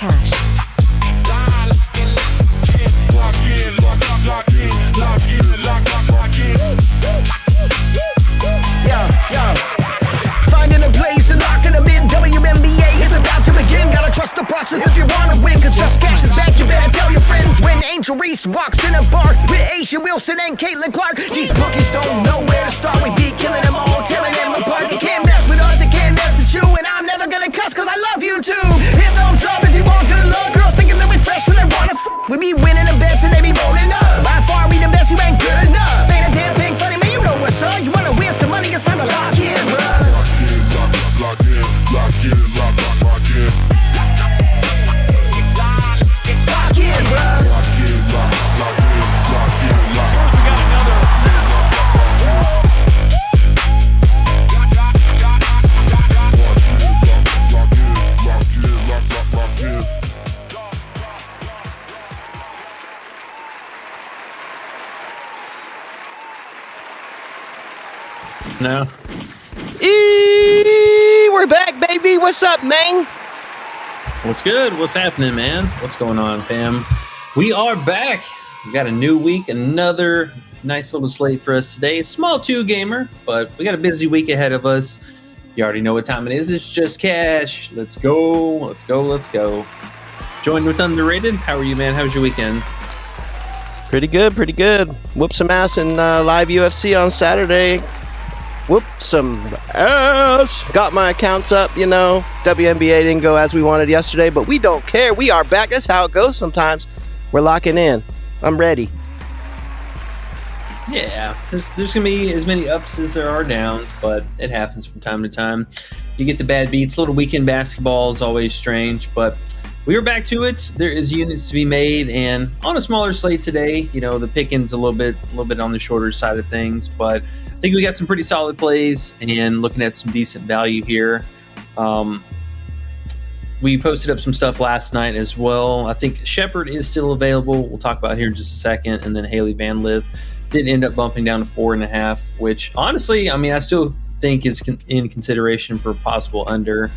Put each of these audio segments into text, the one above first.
cash. Finding a place and locking them in. WNBA is about to begin. Gotta trust the process if you wanna win, cause Just Cash is back. You better tell your friends. When Angel Reese walks in a bar with Asia Wilson and Caitlin Clark, these bookies don't know where to start. We be killing them all, tearing them apart. They can't mess with us, they can't mess with you. And I'm never gonna cuss cause I love you too. Hit thumbs up if you want good luck. Girls thinking that we fresh and they wanna We be winning the bets and they be rolling up. By far we the best, you ain't good enough. Ain't a damn thing funny, man, you know what's up. You wanna win some money, it's time to lock in, bruh. Lock in, lock in, lock in. Lock in, bruh. Lock in, lock in. We got another. Lock in. No. We're back, baby. What's up, man? What's good? What's happening, man? What's going on, fam? We are back. We got a new week, another nice little slate for us today. Small two-gamer, but we got a busy week ahead of us. You already know what time it is. It's Just Cash. Let's go. Let's go. Let's go. Joined with Underrated. How are you, man? How was your weekend? Pretty good, pretty good. Whoop some ass in live UFC on Saturday. Whoop some ass. Got my accounts up, you know. WNBA didn't go as we wanted yesterday, but we don't care. We are back. That's how it goes sometimes. We're locking in. I'm ready. Yeah, there's going to be as many ups as there are downs, but it happens from time to time. You get the bad beats. A little weekend basketball is always strange, but we are back to it. There is units to be made, and on a smaller slate today, you know, the picking's a little bit on the shorter side of things, but I think we got some pretty solid plays and looking at some decent value here. We posted up some stuff last night as well. I think Shepard is still available. We'll talk about here in just a second, and then Haley Van Lith did end up bumping down to 4.5, which honestly, I mean, I still think is in consideration for possible under.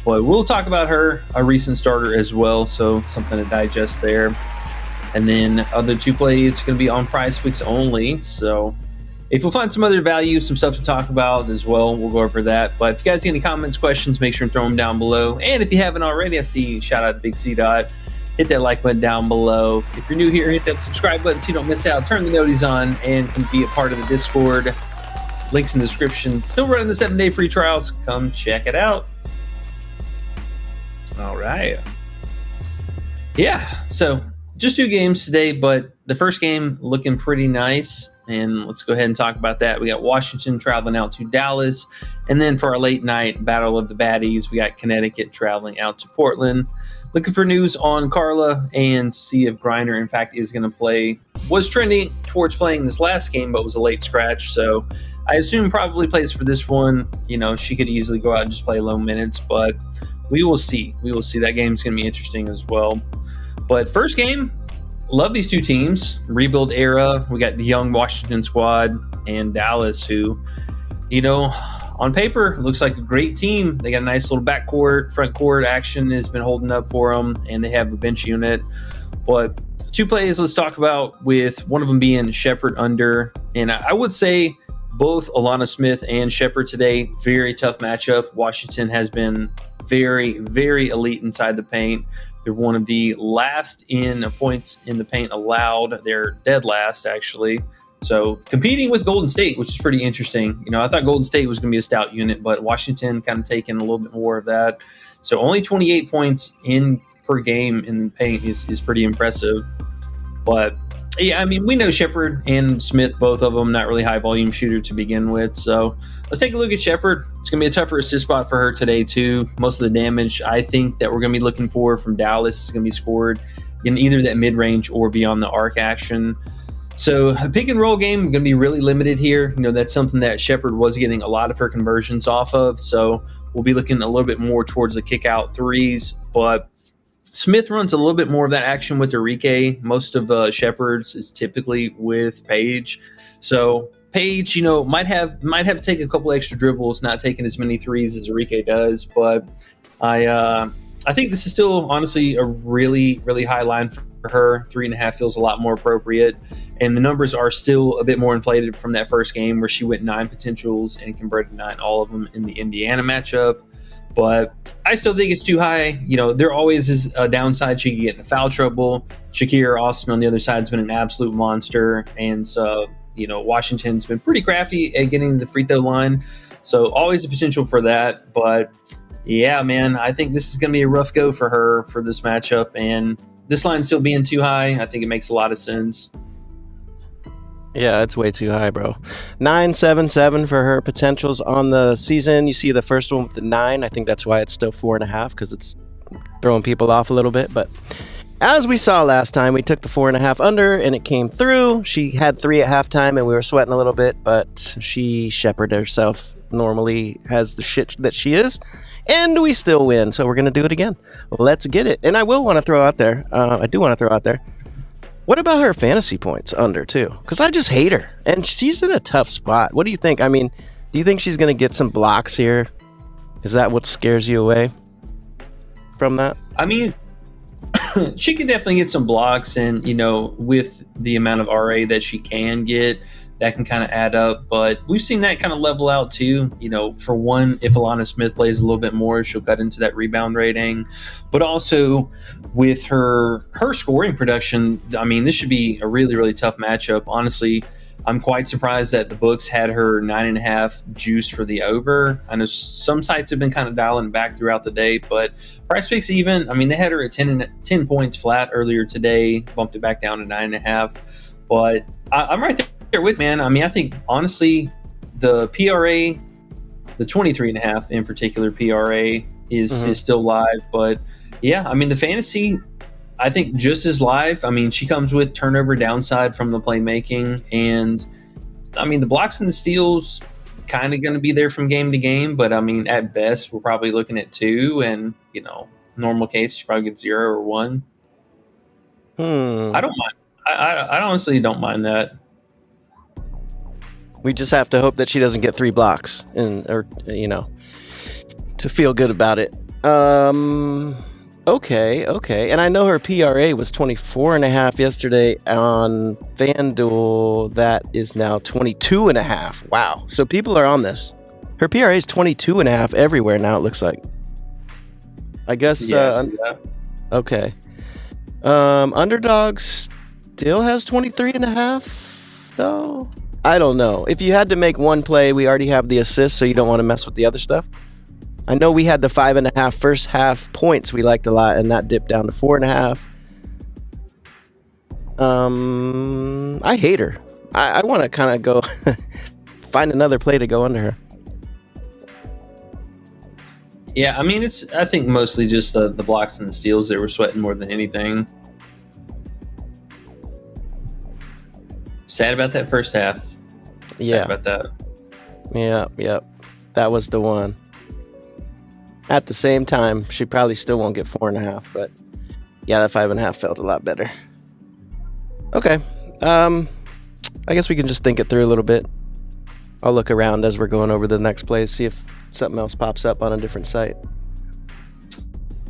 But we'll talk about her, a recent starter as well, so something to digest there. And then other two plays going to be on Prizepicks only. So if we'll find some other value, some stuff to talk about as well, we'll go over that. But if you guys get any comments, questions, make sure and throw them down below. And if you haven't already, I see shout out to Big C Dot. Hit that like button down below. If you're new here, hit that subscribe button so you don't miss out. Turn the noties on and can be a part of the Discord. Links in the description. Still running the 7-day free trials. Come check it out. All right. Yeah, so just 2 games today, but the first game looking pretty nice. And let's go ahead and talk about that. We got Washington traveling out to Dallas. And then for our late night Battle of the Baddies, we got Connecticut traveling out to Portland. Looking for news on Carla and see if Griner, in fact, is going to play. Was trending towards playing this last game, but was a late scratch. So I assume probably plays for this one. You know, she could easily go out and just play low minutes, but we will see. We will see. That game's going to be interesting as well. But first game, love these two teams. Rebuild era. We got the young Washington squad and Dallas, who, you know, on paper, looks like a great team. They got a nice little backcourt, front court action has been holding up for them, and they have a bench unit. But 2 plays let's talk about, with one of them being Shepard under. And I would say both Alana Smith and Shepard today, very tough matchup. Washington has been very, very elite inside the paint. They're one of the last in points in the paint allowed. They're dead last, actually. So competing with Golden State, which is pretty interesting. You know, I thought Golden State was going to be a stout unit, but Washington kind of taking a little bit more of that. So only 28 points in per game in the paint is pretty impressive. But yeah, I mean, we know Shepard and Smith, both of them, not really high volume shooter to begin with. So let's take a look at Shepard. It's going to be a tougher assist spot for her today too. Most of the damage I think that we're going to be looking for from Dallas is going to be scored in either that mid-range or beyond the arc action. So a pick and roll game going to be really limited here. You know, that's something that Shepard was getting a lot of her conversions off of. So we'll be looking a little bit more towards the kick out threes, but Smith runs a little bit more of that action with Enrique. Most of Shepard's is typically with Paige. So Paige, you know, might have to take a couple extra dribbles, not taking as many threes as Enrique does. But I I think this is still honestly a really, really high line for her. 3.5 feels a lot more appropriate. And the numbers are still a bit more inflated from that first game where she went 9 potentials and converted 9, all of them in the Indiana matchup. But I still think it's too high. There always is a downside. She can get into foul trouble. Shakira Austin on the other side has been an absolute monster. And so, Washington's been pretty crafty at getting the free throw line. So always a potential for that. But yeah, man, I think this is going to be a rough go for her for this matchup. And this line still being too high, I think it makes a lot of sense. Yeah, it's way too high, bro. 9.77 for her potentials on the season. You see the first one with the 9. I think that's why it's still 4.5 because it's throwing people off a little bit. But as we saw last time, we took the 4.5 under and it came through. She had 3 at halftime and we were sweating a little bit, but Shepard herself normally has the shit that she is. And we still win, so we're going to do it again. Let's get it. And I will want to throw out there, what about her fantasy points under, too? Because I just hate her, and she's in a tough spot. What do you think? I mean, do you think she's going to get some blocks here? Is that what scares you away from that? I mean, she can definitely get some blocks, and, with the amount of RA that she can get, that can kind of add up. But we've seen that kind of level out, too. For one, if Alana Smith plays a little bit more, she'll cut into that rebound rating. But also with her scoring production, I mean, this should be a really, really tough matchup. Honestly, I'm quite surprised that the books had her 9.5 juice for the over. I know some sites have been kind of dialing back throughout the day, but Prizepicks even, I mean, they had her at 10 points flat earlier today, bumped it back down to 9.5. But I'm right there with, man. I mean, I think honestly, the PRA, the 23.5 in particular PRA is still live. But yeah, I mean, the fantasy, I think just as live. I mean, she comes with turnover downside from the playmaking, and I mean, the blocks and the steals kind of going to be there from game to game. But I mean, at best, we're probably looking at 2, and normal case, she probably gets 0 or 1. I don't mind. I honestly don't mind that. We just have to hope that she doesn't get 3 blocks, to feel good about it. Okay. And I know her PRA was 24.5 yesterday on FanDuel. That is now 22.5. Wow. So people are on this. Her PRA is 22.5 everywhere now, it looks like. I guess. Yeah. Okay. Underdog still has 23.5, though. I don't know. If you had to make one play, we already have the assist, so you don't want to mess with the other stuff. I know we had the 5.5 first half points we liked a lot, and that dipped down to 4.5. I hate her. I want to kind of go find another play to go under her. Yeah, I mean, it's, I think, mostly just the blocks and the steals that were sweating more than anything. Sad about that first half. Sad about that. Yeah. That was the one. At the same time, she probably still won't get 4.5, but yeah, that 5.5 felt a lot better. Okay. I guess we can just think it through a little bit. I'll look around as we're going over the next plays, see if something else pops up on a different site.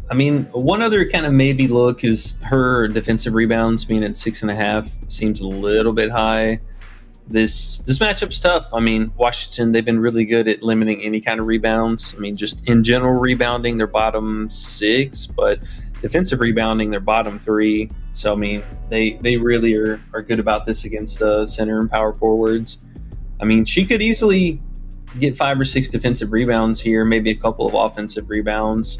I mean, one other kind of maybe look is her defensive rebounds being at 6.5 seems a little bit high. This matchup's tough. I mean, Washington, they've been really good at limiting any kind of rebounds. I mean, just in general rebounding, they're bottom 6, but defensive rebounding, they're bottom 3. So, I mean, they really are good about this against the center and power forwards. I mean, she could easily get 5 or 6 defensive rebounds here, maybe a couple of offensive rebounds.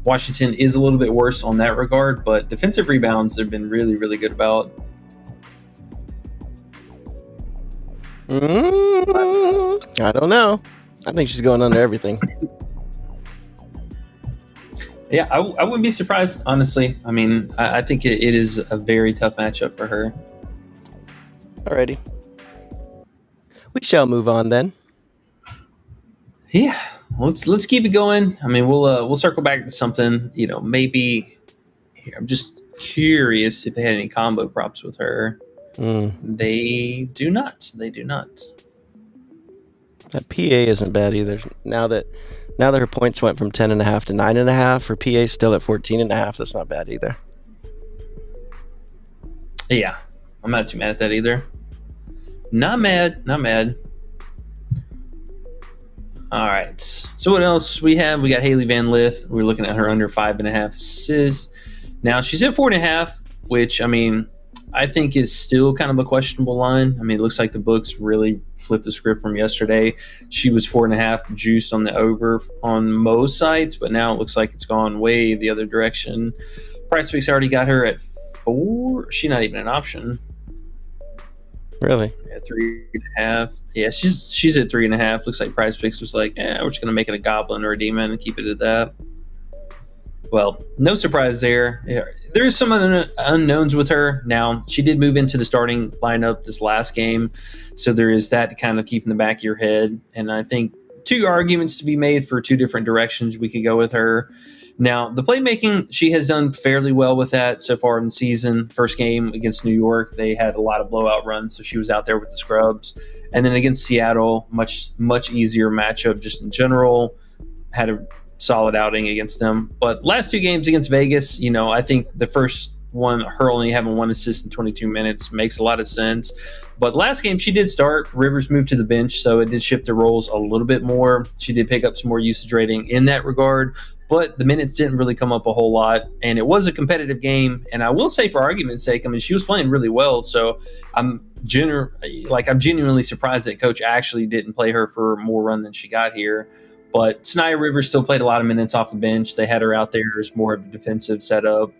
Washington is a little bit worse on that regard, but defensive rebounds they've been really, really good about. I don't know. I think she's going under everything. Yeah, I wouldn't be surprised, honestly. I mean, I think it is a very tough matchup for her. Alrighty. We shall move on then. Yeah, let's keep it going. I mean, we'll circle back to something. Maybe here, I'm just curious if they had any combo props with her. They do not. That PA isn't bad either. Now that Now that her points went from 10.5 to 9.5, her PA still at 14.5. That's not bad either. Yeah, I'm not too mad at that either. Not mad. All right. So what else we have? We got Haley Van Lith. We're looking at her under 5.5 assists. Now she's at 4.5, which I think is still kind of a questionable line. It looks like the books really flipped the script from yesterday. She was 4.5 juiced on the over on most sites, but now it looks like it's gone way the other direction. Prizepicks already got her at 4. She's not even an option. Really? Yeah, 3.5. Yeah, she's at 3.5. Looks like Prizepicks was like, we're just gonna make it a goblin or a demon and keep it at that. Well, no surprise there. There is some unknowns with her. Now, she did move into the starting lineup this last game, so there is that to kind of keep in the back of your head. And I think two arguments to be made for two different directions we could go with her. Now, the playmaking, she has done fairly well with that so far in the season. First game against New York, they had a lot of blowout runs, so she was out there with the scrubs. And then against Seattle, much easier matchup just in general. Had a solid outing against them. But last two games against Vegas, I think the first one, her only having 1 assist in 22 minutes makes a lot of sense. But last game she did start. Rivers moved to the bench, so it did shift the roles a little bit more. She did pick up some more usage rating in that regard, but the minutes didn't really come up a whole lot, and it was a competitive game. And I will say, for argument's sake, she was playing really well, so I'm genuinely surprised that coach actually didn't play her for more run than she got here. But Sanaya Rivers still played a lot of minutes off the bench. They had her out there as more of a defensive setup.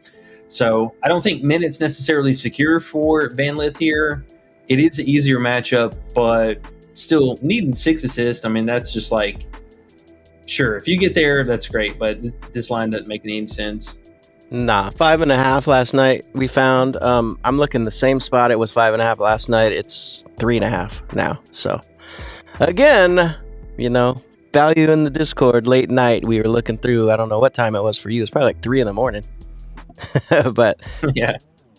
So I don't think minutes necessarily secure for Van Lith here. It is an easier matchup, but still needing 6 assists. That's just like, sure, if you get there, that's great. But this line doesn't make any sense. Nah, 5.5 last night we found. I'm looking the same spot. It was 5.5 last night. It's 3.5 now. So again, value in the Discord late night. We were looking through. I don't know what time it was for you. It's probably like 3 a.m. But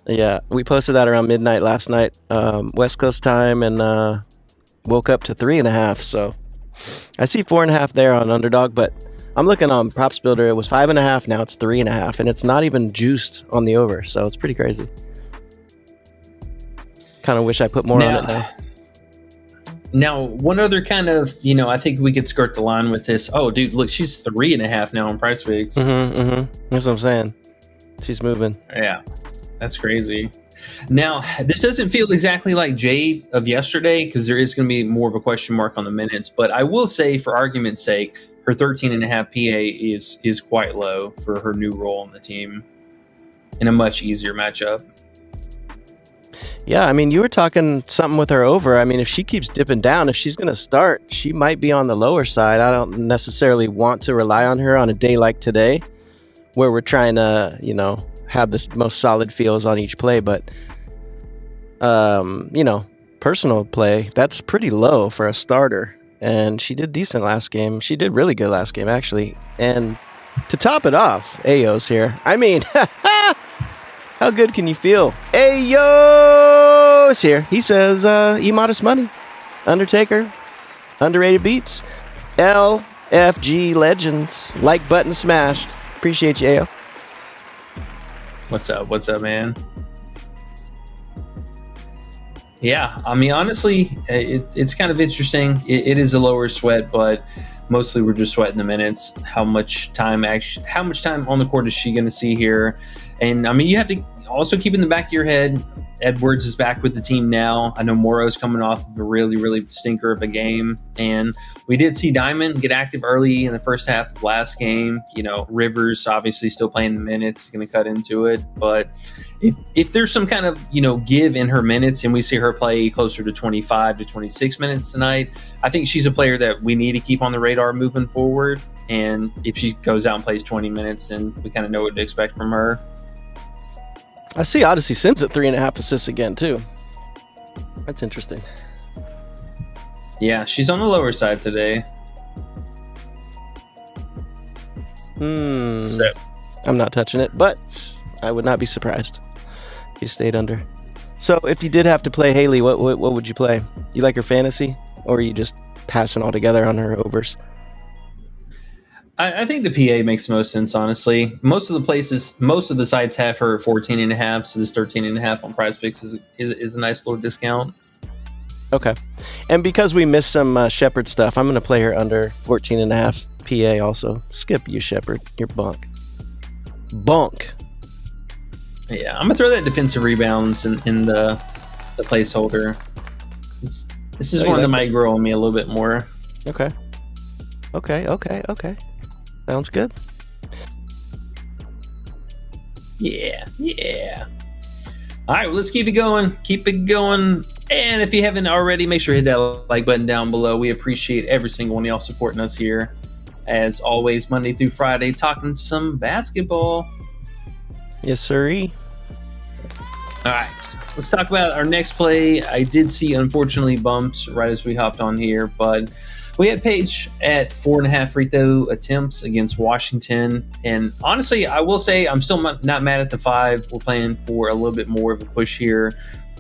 yeah, we posted that around midnight last night, West Coast time, and woke up to 3.5. So I see 4.5 there on Underdog, but I'm looking on Props Builder. It was 5.5. Now it's 3.5, and it's not even juiced on the over. So it's pretty crazy. Kind of wish I put more on it now. Now, one other kind of, I think we could skirt the line with this. Oh, dude, look, she's 3.5 now on Prizepicks. That's what I'm saying. She's moving. Yeah, that's crazy. Now, this doesn't feel exactly like Jade of yesterday because there is going to be more of a question mark on the minutes. But I will say, for argument's sake, her 13.5 PA is quite low for her new role on the team in a much easier matchup. Yeah, you were talking something with her over. If she keeps dipping down, if she's going to start, she might be on the lower side. I don't necessarily want to rely on her on a day like today where we're trying to, have the most solid feels on each play. But, personal play, that's pretty low for a starter. And she did decent last game. She did really good last game, actually. And to top it off, Ayo's here. How good can you feel? Ayo's here. He says, E-modest money. Undertaker. Underrated beats. LFG legends. Like button smashed. Appreciate you, Ayo. What's up, man? Yeah, honestly, it's kind of interesting. It is a lower sweat, but mostly we're just sweating the minutes. How much time on the court is she going to see here? And you have to also keep in the back of your head, Edwards is back with the team now. I know Morrow's coming off of a really, really stinker of a game. And we did see Diamond get active early in the first half of last game. Rivers obviously still playing the minutes, going to cut into it. But if there's some kind of, give in her minutes and we see her play closer to 25 to 26 minutes tonight, I think she's a player that we need to keep on the radar moving forward. And if she goes out and plays 20 minutes, then we kind of know what to expect from her. I see Odyssey Sims at 3.5 assists again, too. That's interesting. Yeah, she's on the lower side today. So. I'm not touching it, but I would not be surprised if you stayed under. So if you did have to play Haley, what would you play? You like her fantasy, or are you just passing altogether on her overs? I think the PA makes the most sense, honestly. Most of the sites have her at 14.5, so this 13.5 on Prizepicks is a nice little discount. Okay. And because we missed some Shepard stuff, I'm going to play her under 14.5 PA also. Skip you, Shepard. You're bunk. Bunk. Yeah, I'm going to throw that defensive rebounds in the placeholder. This is one that might grow on me a little bit more. Okay. Sounds good. Yeah. All right, well, let's keep it going. And if you haven't already, make sure to hit that like button down below. We appreciate every single one of y'all supporting us here. As always, Monday through Friday, talking some basketball. Yes, sirree. All right, let's talk about our next play. I did see, unfortunately, bumped right as we hopped on here, but we had Paige at 4.5 free throw attempts against Washington. And honestly, I will say I'm still not mad at the 5. We're playing for a little bit more of a push here.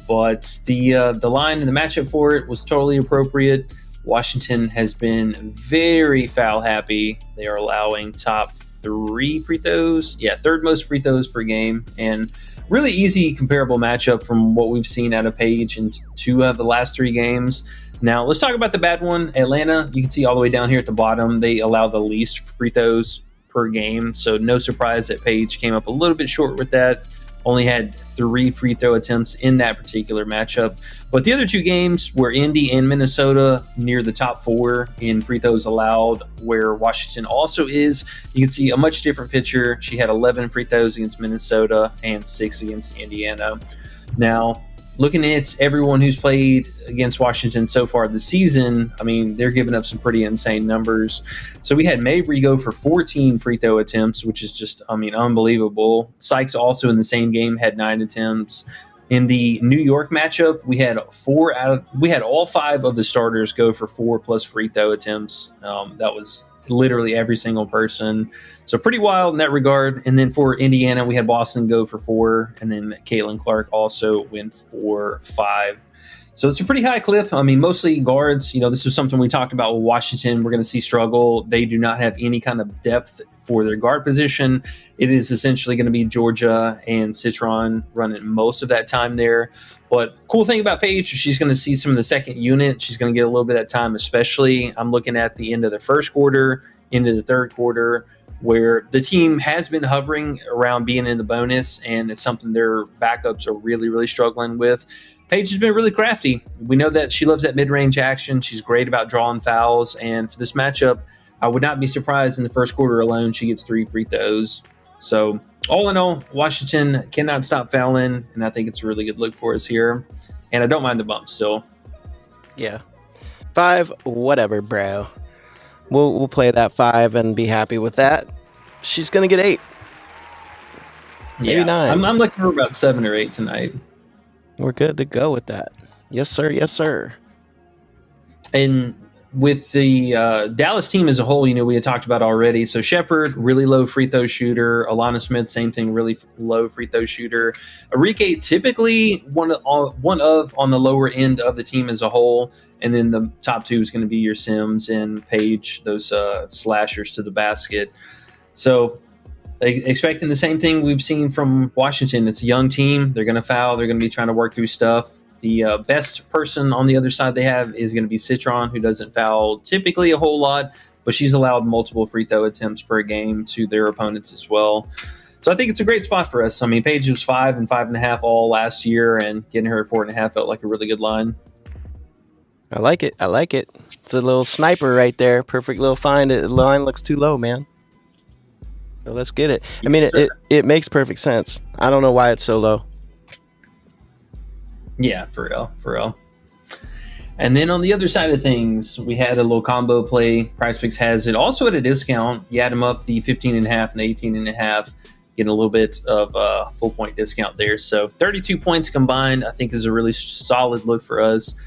But the line and the matchup for it was totally appropriate. Washington has been very foul happy. They are allowing top 3 free throws. Yeah, third most free throws per game. And really easy comparable matchup from what we've seen out of Paige in 2 of the last 3 games. Now, let's talk about the bad one. Atlanta, you can see all the way down here at the bottom, they allow the least free throws per game. So no surprise that Paige came up a little bit short with that. Only had 3 free throw attempts in that particular matchup. But the other 2 games were Indy and Minnesota near the top 4 in free throws allowed, where Washington also is. You can see a much different picture. She had 11 free throws against Minnesota and 6 against Indiana. Now, looking at everyone who's played against Washington so far this season, I mean, they're giving up some pretty insane numbers. So we had Mabry go for 14 free throw attempts, which is just, unbelievable. Sykes also in the same game had 9 attempts. In the New York matchup, we had all 5 of the starters go for 4+ free throw attempts. That was literally every single person. So pretty wild in that regard. And then for Indiana, we had Boston go for 4, and then Caitlin Clark also went for 5. So it's a pretty high clip. I mean, mostly guards. This was something we talked about with Washington. We're going to see struggle. They do not have any kind of depth for their guard position. It is essentially going to be Georgia and Citron running most of that time there. But cool thing about Paige, she's going to see some of the second unit. She's going to get a little bit of that time, especially I'm looking at the end of the first quarter, into the third quarter, where the team has been hovering around being in the bonus, and it's something their backups are really, really struggling with. Paige has been really crafty. We know that she loves that mid-range action. She's great about drawing fouls, and for this matchup, I would not be surprised in the first quarter alone she gets 3 free throws. So all in all, Washington cannot stop fouling, and I think it's a really good look for us here. And I don't mind the bump still. Yeah. 5, whatever, bro. We'll play that 5 and be happy with that. She's going to get 8. Maybe 9. I'm looking for about 7 or 8 tonight. We're good to go with that. Yes, sir. Yes, sir. And with the Dallas team as a whole, we had talked about already. So Shepard, really low free throw shooter. Alana Smith, same thing, really low free throw shooter. Arike, typically one of on the lower end of the team as a whole. And then the top 2 is going to be your Sims and Paige, those slashers to the basket. So expecting the same thing we've seen from Washington. It's a young team. They're going to foul. They're going to be trying to work through stuff. The best person on the other side they have is going to be Citron, who doesn't foul typically a whole lot, but she's allowed multiple free throw attempts per game to their opponents as well. So I think it's a great spot for us. I mean, Paige was 5 and 5.5 all last year, and getting her at 4.5 felt like a really good line. I like it. It's a little sniper right there. Perfect little find. The line looks too low, man. So let's get it. I mean, it makes perfect sense. I don't know why it's so low. Yeah, for real. And then on the other side of things, we had a little combo play. Prizepicks has it also at a discount. You add them up, the 15.5 and the 18.5, getting a little bit of a full point discount there. So 32 points combined, I think, is a really solid look for us.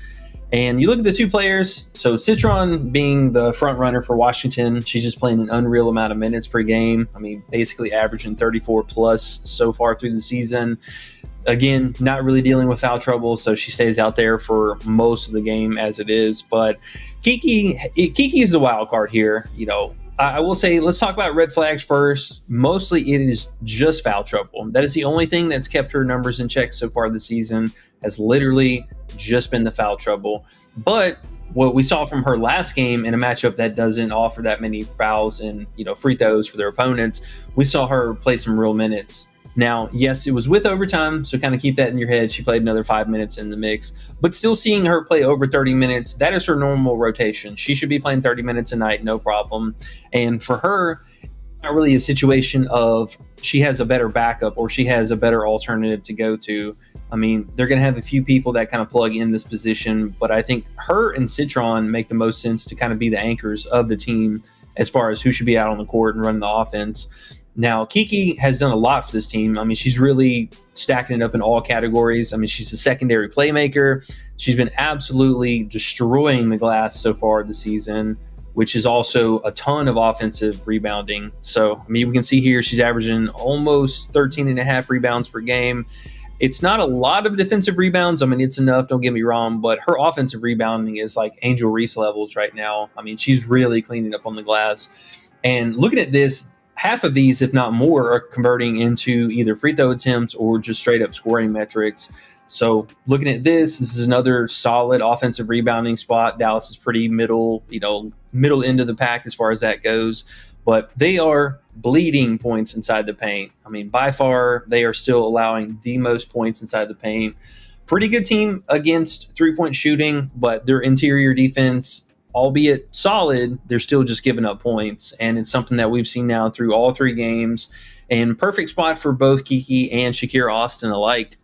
And you look at the 2 players. So Citron being the front runner for Washington, she's just playing an unreal amount of minutes per game. I mean, basically averaging 34 plus so far through the season. Again, not really dealing with foul trouble, so she stays out there for most of the game as it is. But Kiki is the wild card here. I will say, let's talk about red flags first. Mostly it is just foul trouble. That is the only thing that's kept her numbers in check so far this season, has literally just been the foul trouble. But what we saw from her last game in a matchup that doesn't offer that many fouls and free throws for their opponents, we saw her play some real minutes. Now, yes, it was with overtime, so kind of keep that in your head. She played another 5 minutes in the mix, but still seeing her play over 30 minutes, that is her normal rotation. She should be playing 30 minutes a night, no problem. And for her, not really a situation of she has a better backup or she has a better alternative to go to. I mean, they're going to have a few people that kind of plug in this position, but I think her and Citron make the most sense to kind of be the anchors of the team as far as who should be out on the court and running the offense. Now, Kiki has done a lot for this team. I mean, she's really stacking it up in all categories. I mean, she's a secondary playmaker. She's been absolutely destroying the glass so far this season, which is also a ton of offensive rebounding. So, I mean, we can see here she's averaging almost 13 and a half rebounds per game. It's not a lot of defensive rebounds. I mean, it's enough, don't get me wrong, but her offensive rebounding is like Angel Reese levels right now. I mean, she's really cleaning up on the glass. And looking at this, half of these, if not more, are converting into either free throw attempts or just straight up scoring metrics. So looking at this is another solid offensive rebounding spot. Dallas is pretty middle end of the pack as far as that goes, but they are bleeding points inside the paint. I mean, by far, they are still allowing the most points inside the paint. Pretty good team against three-point shooting, but their interior defense, albeit solid, they're still just giving up points. And it's something that we've seen now through all three games. And perfect spot for both Kiki and Shakira Austin alike.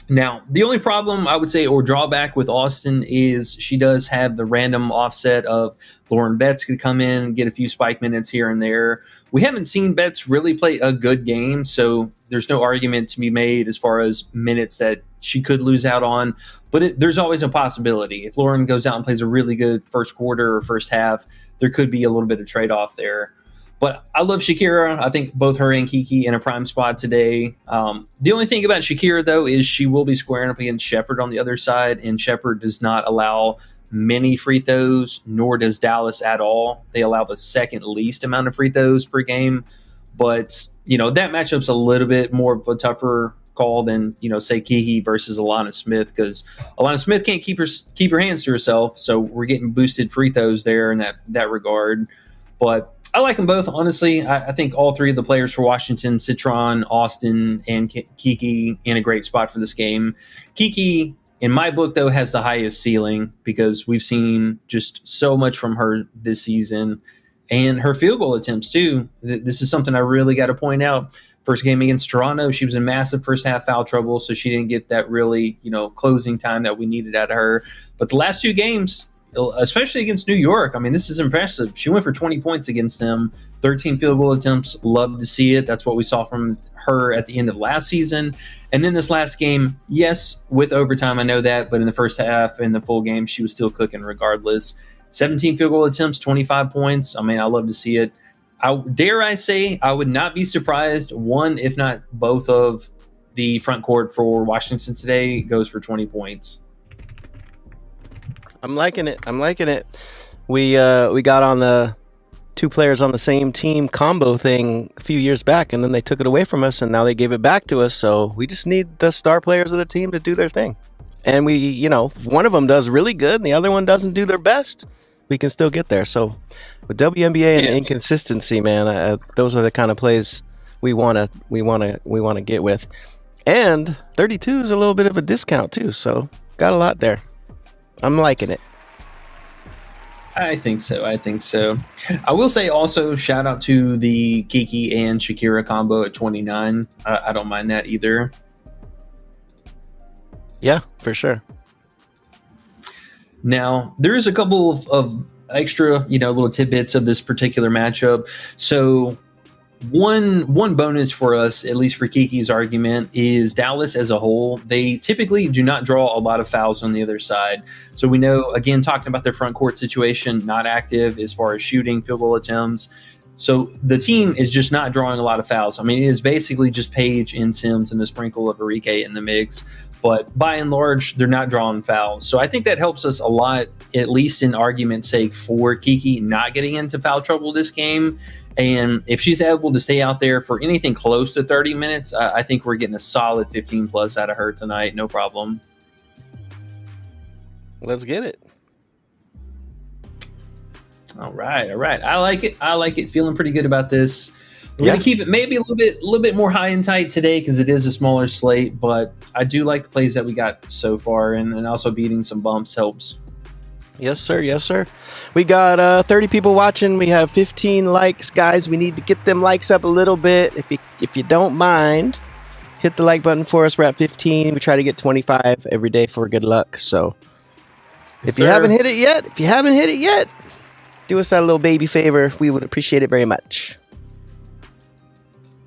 Now, the only problem I would say or drawback with Austin is she does have the random offset of Lauren Betts could come in and get a few spike minutes here and there. We haven't seen Betts really play a good game, so there's no argument to be made as far as minutes that she could lose out on. But there's always a possibility. If Lauren goes out and plays a really good first quarter or first half, there could be a little bit of trade-off there. But I love Shakira. I think both her and Kiki in a prime spot today. The only thing about Shakira, though, is she will be squaring up against Shepard on the other side, and Shepard does not allow many free throws, nor does Dallas at all. They allow the second least amount of free throws per game. But, that matchup's a little bit more of a tougher call than, say Kiki versus Alana Smith, because Alana Smith can't keep her hands to herself, so we're getting boosted free throws there in that regard. But I like them both, honestly. I think all three of the players for Washington, Citron, Austin, and Kiki, in a great spot for this game. Kiki, in my book, though, has the highest ceiling because we've seen just so much from her this season. And her field goal attempts, too. This is something I really got to point out. First game against Toronto, she was in massive first half foul trouble, so she didn't get that really, closing time that we needed out of her. But the last two games, especially against New York, I mean, this is impressive. She went for 20 points against them, 13 field goal attempts. Love to see it. That's what we saw from her at the end of last season. And then this last game, yes, with overtime, I know that, but in the first half and the full game, she was still cooking regardless. 17 field goal attempts, 25 points. I mean, I love to see it. Dare I say, I would not be surprised one, if not both of the front court for Washington today goes for 20 points. I'm liking it. We got on the two players on the same team combo thing a few years back, and then they took it away from us, and now they gave it back to us. So we just need the star players of the team to do their thing. And we, if one of them does really good and the other one doesn't do their best, we can still get there. So with WNBA and inconsistency, man, those are the kind of plays we want to get with. And 32 is a little bit of a discount too, so got a lot there. I'm liking it. I think so. I will say also shout out to the Kiki and Shakira combo at 29. I don't mind that either. Yeah, for sure. Now, there is a couple of extra, little tidbits of this particular matchup. So one bonus for us, at least for Kiki's argument, is Dallas as a whole. They typically do not draw a lot of fouls on the other side. So we know, again, talking about their front court situation, not active as far as shooting, field goal attempts. So the team is just not drawing a lot of fouls. I mean, it is basically just Paige and Sims and a sprinkle of Enrique in the mix. But by and large, they're not drawing fouls. So I think that helps us a lot, at least in argument's sake, for Kiki not getting into foul trouble this game. And if she's able to stay out there for anything close to 30 minutes, I think we're getting a solid 15 plus out of her tonight. No problem. Let's get it. All right. I like it. Feeling pretty good about this. We're Yeah. gonna keep it maybe a little bit more high and tight today because it is a smaller slate, but I do like the plays that we got so far, and also beating some bumps helps. Yes, sir. Yes, sir. We got 30 people watching. We have 15 likes, guys. We need to get them likes up a little bit. If you don't mind, hit the like button for us. We're at 15. We try to get 25 every day for good luck. So if you haven't hit it yet, do us that little baby favor. We would appreciate it very much.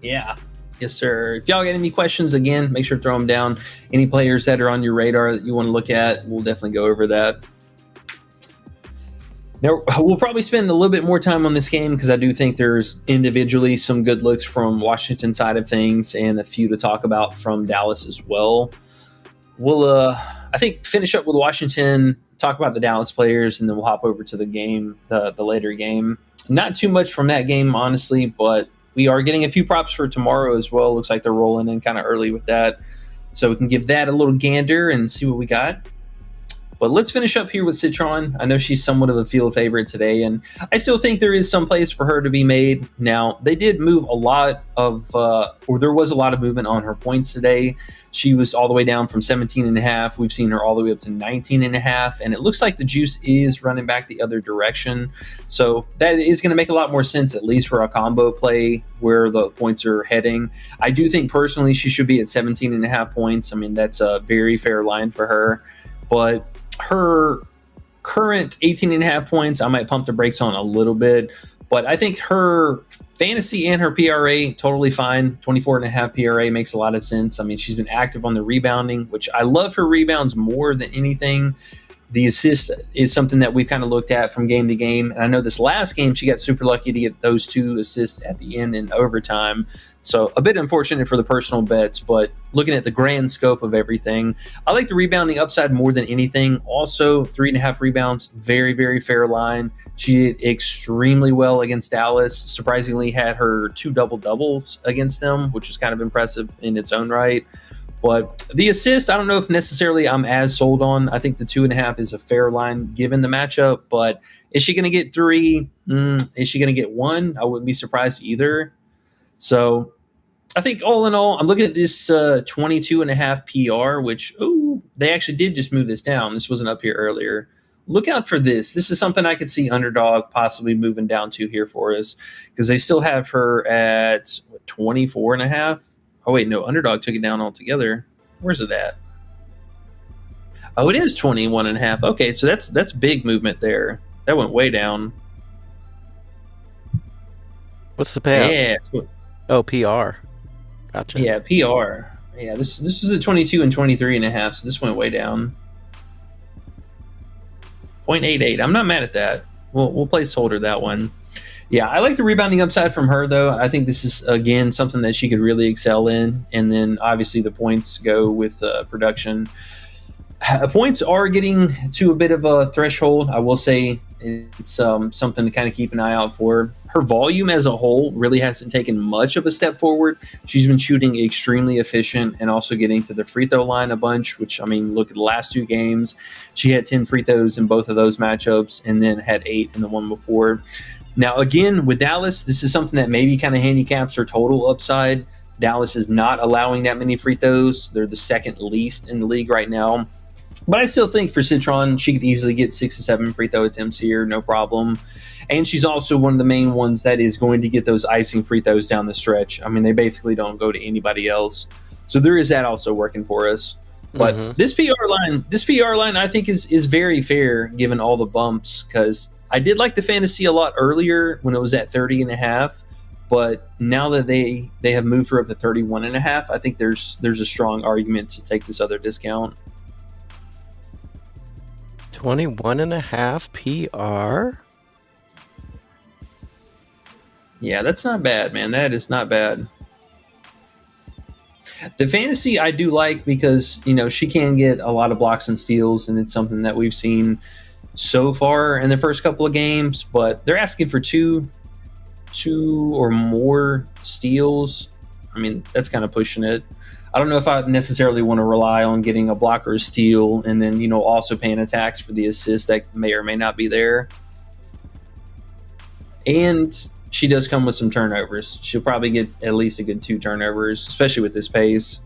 Yeah. Yes, sir. If y'all got any questions, again, make sure to throw them down. Any players that are on your radar that you want to look at, we'll definitely go over that. Now, we'll probably spend a little bit more time on this game because I do think there's individually some good looks from Washington side of things and a few to talk about from Dallas as well. We'll, I think, finish up with Washington, talk about the Dallas players, and then we'll hop over to the game, the later game. Not too much from that game, honestly, but we are getting a few props for tomorrow as well. Looks like they're rolling in kind of early with that. So we can give that a little gander and see what we got. But let's finish up here with Citron. I know she's somewhat of a field favorite today, and I still think there is some place for her to be made. Now, they did move a lot of, or there was a lot of movement on her points today. She was all the way down from 17.5. We've seen her all the way up to 19.5, and it looks like the juice is running back the other direction. So that is going to make a lot more sense, at least for a combo play where the points are heading. I do think personally she should be at 17.5 points. I mean, that's a very fair line for her, but her current 18.5 points, I might pump the brakes on a little bit, but I think her fantasy and her PRA totally fine. 24.5 PRA makes a lot of sense. I mean, she's been active on the rebounding, which I love her rebounds more than anything. The assist is something that we've kind of looked at from game to game. And I know this last game, she got super lucky to get those 2 assists at the end in overtime. So a bit unfortunate for the personal bets, but looking at the grand scope of everything, I like the rebounding upside more than anything. Also, 3.5 rebounds, very, very fair line. She did extremely well against Dallas. Surprisingly, had her 2 double-doubles against them, which is kind of impressive in its own right. But the assist, I don't know if necessarily I'm as sold on. I think the 2.5 is a fair line given the matchup, but is she going to get 3? Is she going to get 1? I wouldn't be surprised either. So I think all in all, I'm looking at this 22.5 PR, which, they actually did just move this down. This wasn't up here earlier. Look out for this. This is something I could see Underdog possibly moving down to here for us because they still have her at 24.5. Oh, wait, no, Underdog took it down altogether. Where's it at? Oh, it is 21.5. Okay, so that's big movement there. That went way down. What's the payout? Yeah. Oh, PR. Gotcha. Yeah, PR. Yeah, this is a 22 and 23.5, so this went way down. 0.88. I'm not mad at that. We'll placeholder that one. Yeah, I like the rebounding upside from her, though. I think this is, again, something that she could really excel in. And then, obviously, the points go with production. Points are getting to a bit of a threshold. I will say it's something to kind of keep an eye out for. Her volume as a whole really hasn't taken much of a step forward. She's been shooting extremely efficient and also getting to the free throw line a bunch, which, I mean, look at the last 2 games. She had 10 free throws in both of those matchups and then had 8 in the one before. Now, again, with Dallas, this is something that maybe kind of handicaps her total upside. Dallas is not allowing that many free throws. They're the second least in the league right now. But I still think for Citron, she could easily get 6 to 7 free throw attempts here, no problem. And she's also one of the main ones that is going to get those icing free throws down the stretch. I mean, they basically don't go to anybody else. So there is that also working for us. But this PR line, I think is very fair given all the bumps, because I did like the fantasy a lot earlier when it was at 30.5, but now that they have moved her up to 31.5, I think there's a strong argument to take this other discount. 21.5 PR. Yeah, that's not bad, man. That is not bad. The fantasy I do like because, she can get a lot of blocks and steals, and it's something that we've seen so far in the first couple of games, but they're asking for two or more steals. I mean, that's kind of pushing it. I don't know if I necessarily want to rely on getting a block or a steal and then, also paying a tax for the assist that may or may not be there. And she does come with some turnovers. She'll probably get at least a good 2 turnovers, especially with this pace.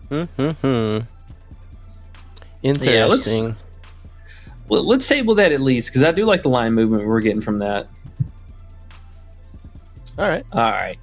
Interesting. Yeah, let's table that at least, because I do like the line movement we're getting from that. All right.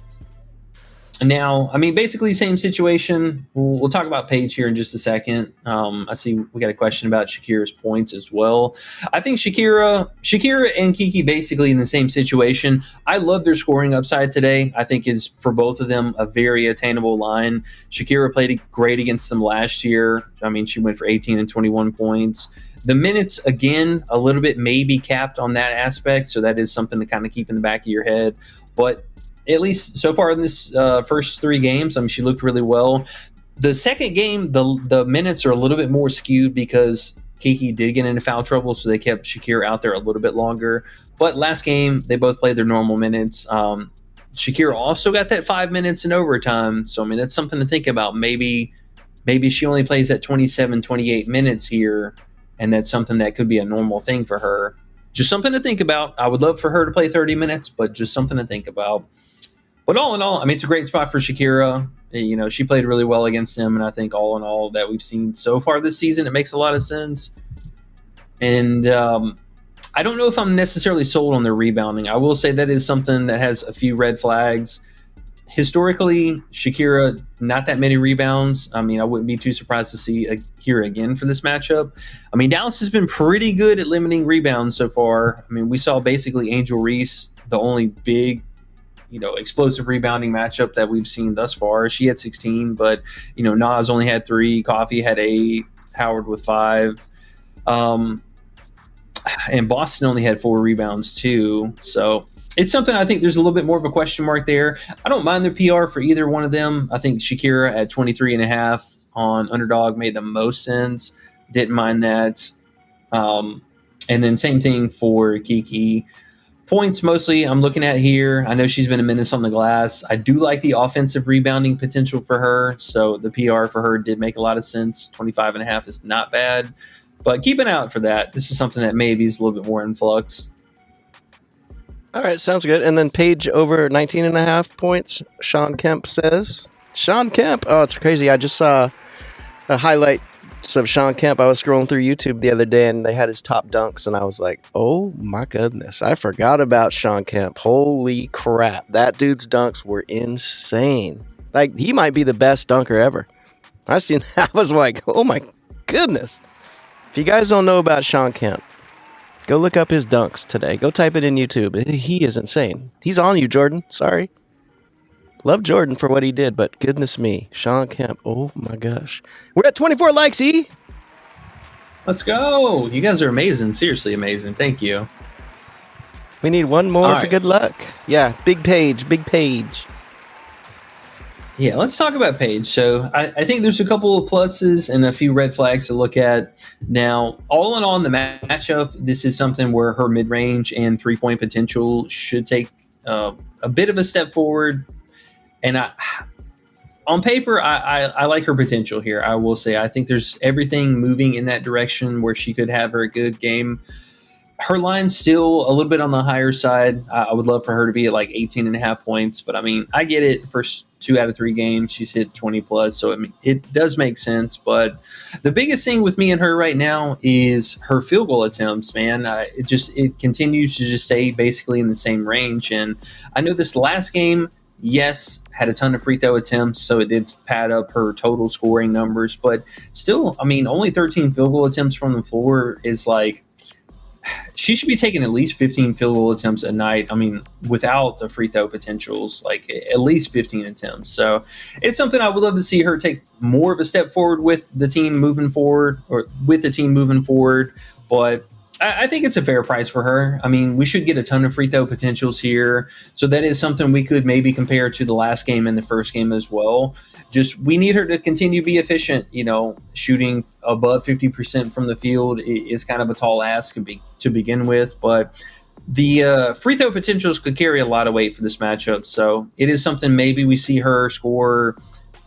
Now, I mean, basically same situation. We'll talk about Paige here in just a second. I see we got a question about Shakira's points as well. I think Shakira and Kiki basically in the same situation. I love their scoring upside today. I think is for both of them a very attainable line. Shakira played great against them last year. I mean, she went for 18 and 21 points. The minutes, again, a little bit maybe capped on that aspect, so that is something to kind of keep in the back of your head. But at least so far in this first 3 games, I mean, she looked really well. The second game, the minutes are a little bit more skewed because Kiki did get into foul trouble, so they kept Shakira out there a little bit longer. But last game, they both played their normal minutes. Shakira also got that 5 minutes in overtime, so I mean, that's something to think about. Maybe she only plays that 27, 28 minutes here, and that's something that could be a normal thing for her. Just something to think about. I would love for her to play 30 minutes, but just something to think about. But all in all, I mean, it's a great spot for Shakira. She played really well against them, and I think all in all that we've seen so far this season, it makes a lot of sense. And I don't know if I'm necessarily sold on their rebounding. I will say that is something that has a few red flags. Historically, Shakira, not that many rebounds. I mean, I wouldn't be too surprised to see Shakira again for this matchup. I mean, Dallas has been pretty good at limiting rebounds so far. I mean, we saw basically Angel Reese, the only big, explosive rebounding matchup that we've seen thus far. She had 16, but, Nas only had 3, Coffee had 8, Howard with 5. And Boston only had 4 rebounds too. So it's something I think there's a little bit more of a question mark there. I don't mind their PR for either one of them. I think Shakira at 23.5 on Underdog made the most sense. Didn't mind that. And then same thing for Kiki. Points mostly I'm looking at here. I know she's been a menace on the glass. I do like the offensive rebounding potential for her. So the PR for her did make a lot of sense. 25.5 is not bad. But keep an eye out for that. This is something that maybe is a little bit more in flux. All right, sounds good. And then Paige over 19.5 points, Sean Kemp says. Sean Kemp. Oh, it's crazy. I just saw a highlight of Sean Kemp. I was scrolling through YouTube the other day, and they had his top dunks, and I was like, oh, my goodness. I forgot about Sean Kemp. Holy crap. That dude's dunks were insane. Like, he might be the best dunker ever. I was like, oh, my goodness. If you guys don't know about Sean Kemp, go look up his dunks today. Go type it in YouTube. He is insane. He's on you, Jordan. Sorry. Love Jordan for what he did, but goodness me. Sean Kemp. Oh, my gosh. We're at 24 likes, E. Let's go. You guys are amazing. Seriously amazing. Thank you. We need one more for right. good luck. Yeah, big Paige. Big Paige. Yeah, let's talk about Paige. So I think there's a couple of pluses and a few red flags to look at. Now, all in all, in the matchup, this is something where her mid-range and three-point potential should take a bit of a step forward. And on paper, I like her potential here. I will say I think there's everything moving in that direction where she could have her good game. Her line's still a little bit on the higher side. I would love for her to be at like 18.5 points. But, I mean, I get it. First 2 out of 3 games, she's hit 20+. So, I mean, it does make sense. But the biggest thing with me and her right now is her field goal attempts, man. It continues to just stay basically in the same range. And I know this last game, yes, had a ton of free throw attempts, so it did pad up her total scoring numbers. But still, I mean, only 13 field goal attempts from the floor is like, she should be taking at least 15 field goal attempts a night. I mean, without the free throw potentials, like at least 15 attempts. So it's something I would love to see her take more of a step forward with the team moving forward. But I think it's a fair price for her. I mean, we should get a ton of free throw potentials here. So that is something we could maybe compare to the last game and the first game as well. Just we need her to continue to be efficient. Shooting above 50% from the field is kind of a tall ask to begin with. But the free throw potentials could carry a lot of weight for this matchup. So it is something maybe we see her score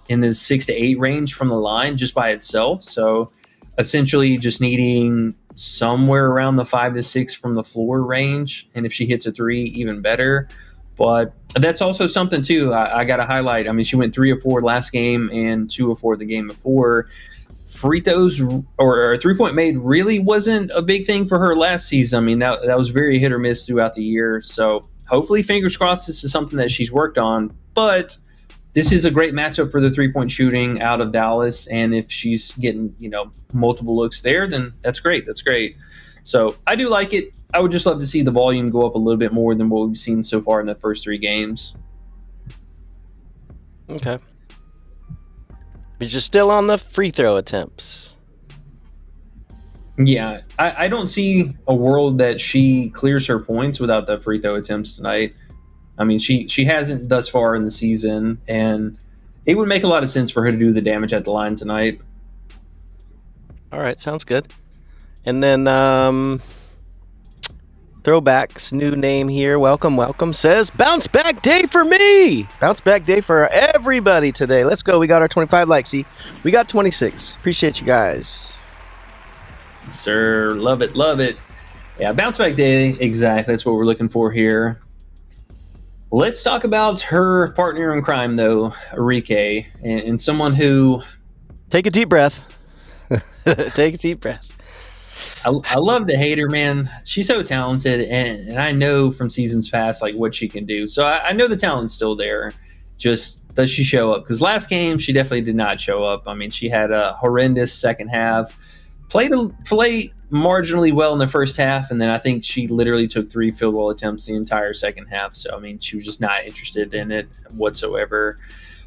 in the 6 to 8 range from the line just by itself. So essentially just needing somewhere around the 5 to 6 from the floor range. And if she hits a 3, even better. But that's also something, too, I got to highlight. I mean, she went 3 of 4 last game and 2 of 4 the game before. Free throws or three-point made really wasn't a big thing for her last season. I mean, that was very hit or miss throughout the year. So hopefully, fingers crossed, this is something that she's worked on. But this is a great matchup for the three-point shooting out of Dallas. And if she's getting, multiple looks there, then that's great. That's great. So I do like it. I would just love to see the volume go up a little bit more than what we've seen so far in the first 3 games. Okay. But you're still on the free throw attempts. Yeah, I don't see a world that she clears her points without the free throw attempts tonight. I mean, she hasn't thus far in the season, and it would make a lot of sense for her to do the damage at the line tonight. All right, sounds good. And then Throwbacks, new name here. Welcome. Says, bounce back day for me. Bounce back day for everybody today. Let's go. We got our 25 likes. See, we got 26. Appreciate you guys. Sir, love it. Yeah, bounce back day. Exactly. That's what we're looking for here. Let's talk about her partner in crime, though, Enrique, and someone who... Take a deep breath. Take a deep breath. I love to hate her, man. She's so talented, and I know from seasons past what she can do. So I know the talent's still there. Just does she show up? Because last game she definitely did not show up. I mean, she had a horrendous second half. Played marginally well in the first half, and then I think she literally took 3 field goal attempts the entire second half. So I mean, she was just not interested in it whatsoever.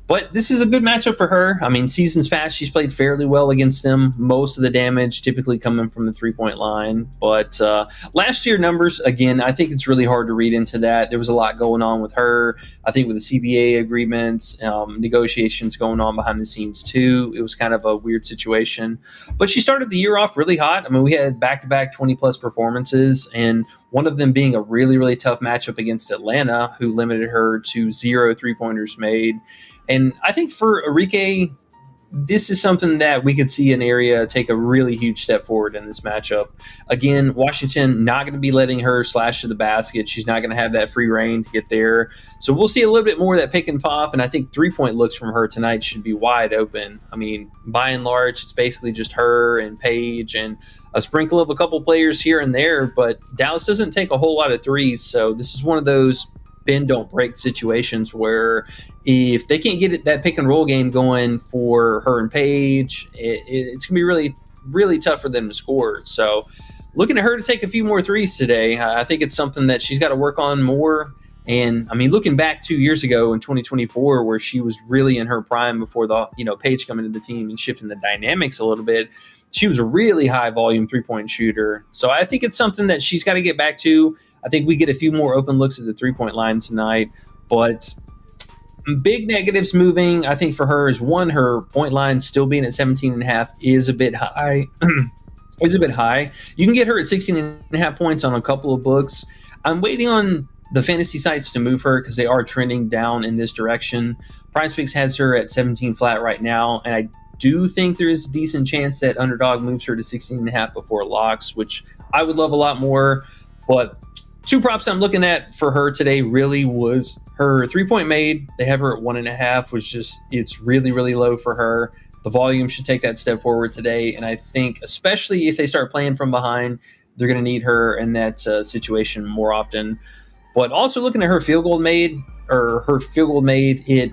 But this is a good matchup for her. I mean, seasons past, she's played fairly well against them. Most of the damage typically coming from the three-point line. But last year numbers, again, I think it's really hard to read into that. There was a lot going on with her. I think with the CBA agreements, negotiations going on behind the scenes too. It was kind of a weird situation. But she started the year off really hot. I mean, we had back-to-back 20-plus performances, and one of them being a really, really tough matchup against Atlanta, who limited her to 0 3-pointers made. And I think for Enrique, this is something that we could see an area take a really huge step forward in this matchup. Again, Washington not going to be letting her slash to the basket. She's not going to have that free reign to get there. So we'll see a little bit more of that pick and pop. And I think 3-point looks from her tonight should be wide open. I mean, by and large, it's basically just her and Paige and a sprinkle of a couple players here and there. But Dallas doesn't take a whole lot of threes. So this is one of those bend don't break situations where if they can't get that pick and roll game going for her and Paige, it's gonna be really, really tough for them to score. So looking at her to take a few more threes today, I think it's something that she's got to work on more. And I mean, looking back 2 years ago in 2024, where she was really in her prime before the Paige coming into the team and shifting the dynamics a little bit, she was a really high volume 3-point shooter. So I think it's something that she's got to get back to. I think we get a few more open looks at the 3-point line tonight, but big negatives moving, I think, for her is one, her point line still being at 17.5 is a bit high. You can get her at 16.5 points on a couple of books. I'm waiting on the fantasy sites to move her because they are trending down in this direction. Prizepicks has her at 17 flat right now, and I do think there is a decent chance that Underdog moves her to 16.5 before locks, which I would love a lot more. But 2 props I'm looking at for her today really was her 3-point made. They have her at 1.5, which just, it's really, really low for her. The volume should take that step forward today. And I think, especially if they start playing from behind, they're going to need her in that situation more often. But also looking at her field goal made, it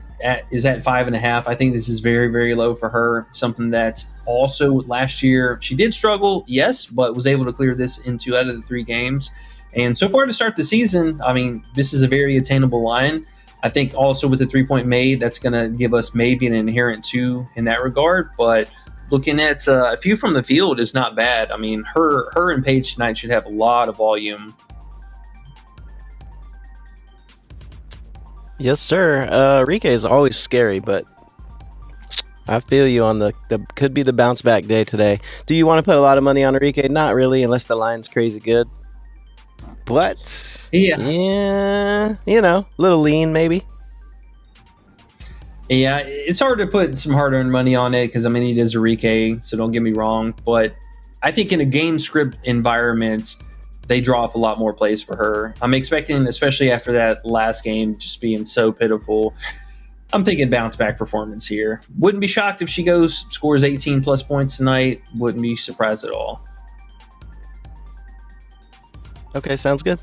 is at 5.5. I think this is very, very low for her. Something that also last year she did struggle, yes, but was able to clear this in 2 out of the 3 games. And so far to start the season, I mean, this is a very attainable line. I think also with the 3-point made, that's going to give us maybe an inherent 2 in that regard. But looking at a few from the field is not bad. I mean, her and Paige tonight should have a lot of volume. Yes, sir. Rike is always scary, but I feel you on the could be the bounce back day today. Do you want to put a lot of money on Rike? Not really, unless the line's crazy good. But yeah, you know, a little lean maybe. Yeah, it's hard to put some hard-earned money on it because, I mean, it is Rike, so don't get me wrong. But I think in a game script environment, they draw up a lot more plays for her. I'm expecting, especially after that last game just being so pitiful, I'm thinking bounce-back performance here. Wouldn't be shocked if she scores 18-plus points tonight. Wouldn't be surprised at all. Okay, sounds good.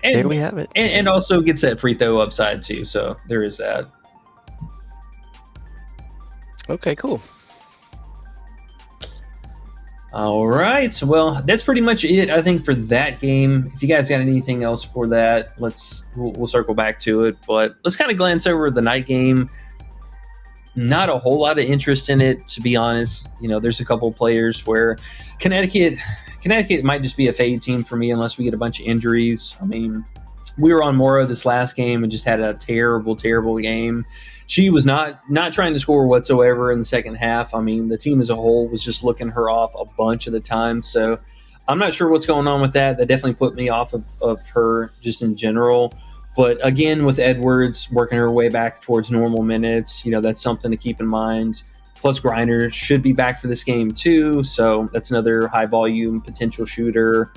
And, there we have it. And also gets that free throw upside too, so there is that. Okay, cool. All right, so well, that's pretty much it, I think, for that game. If you guys got anything else for that, we'll circle back to it. But let's kind of glance over the night game. Not a whole lot of interest in it, to be honest. You know, there's a couple players where Connecticut might just be a fade team for me unless we get a bunch of injuries. I mean, we were on Morrow this last game and just had a terrible game. She was not trying to score whatsoever in the second half. I mean, the team as a whole was just looking her off a bunch of the time. So I'm not sure what's going on with that. That definitely put me off of her just in general. But again, with Edwards working her way back towards normal minutes, you know, that's something to keep in mind. Plus, Griner should be back for this game too, so that's another high-volume potential shooter.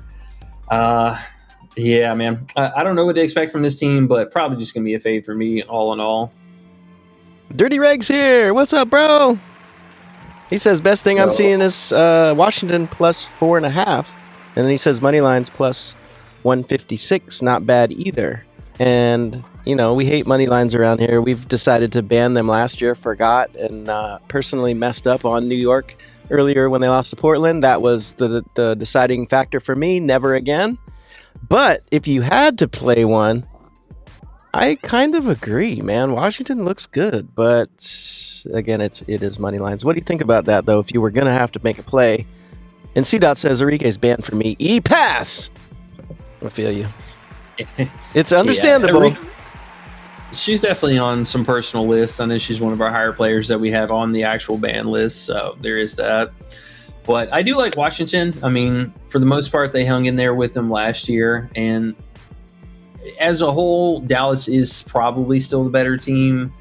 Yeah, man. I don't know what to expect from this team, but probably just going to be a fade for me all in all. Dirty Reg's here. What's up, bro? He says, best thing I'm seeing is Washington plus 4.5. And then he says money lines plus 156. Not bad either. And, you know, we hate money lines around here. We've decided to ban them last year, forgot, and personally messed up on New York earlier when they lost to Portland. That was the deciding factor for me. Never again. But if you had to play one, I kind of agree, man. Washington looks good, but again, it is money lines. What do you think about that, though, if you were going to have to make a play? And C-Dot says, Enrique's banned for me. E-pass! I feel you. It's understandable. Yeah, she's definitely on some personal lists. I know she's one of our higher players that we have on the actual ban list, so there is that. But I do like Washington. I mean, for the most part, they hung in there with them last year. And as a whole, Dallas is probably still the better team.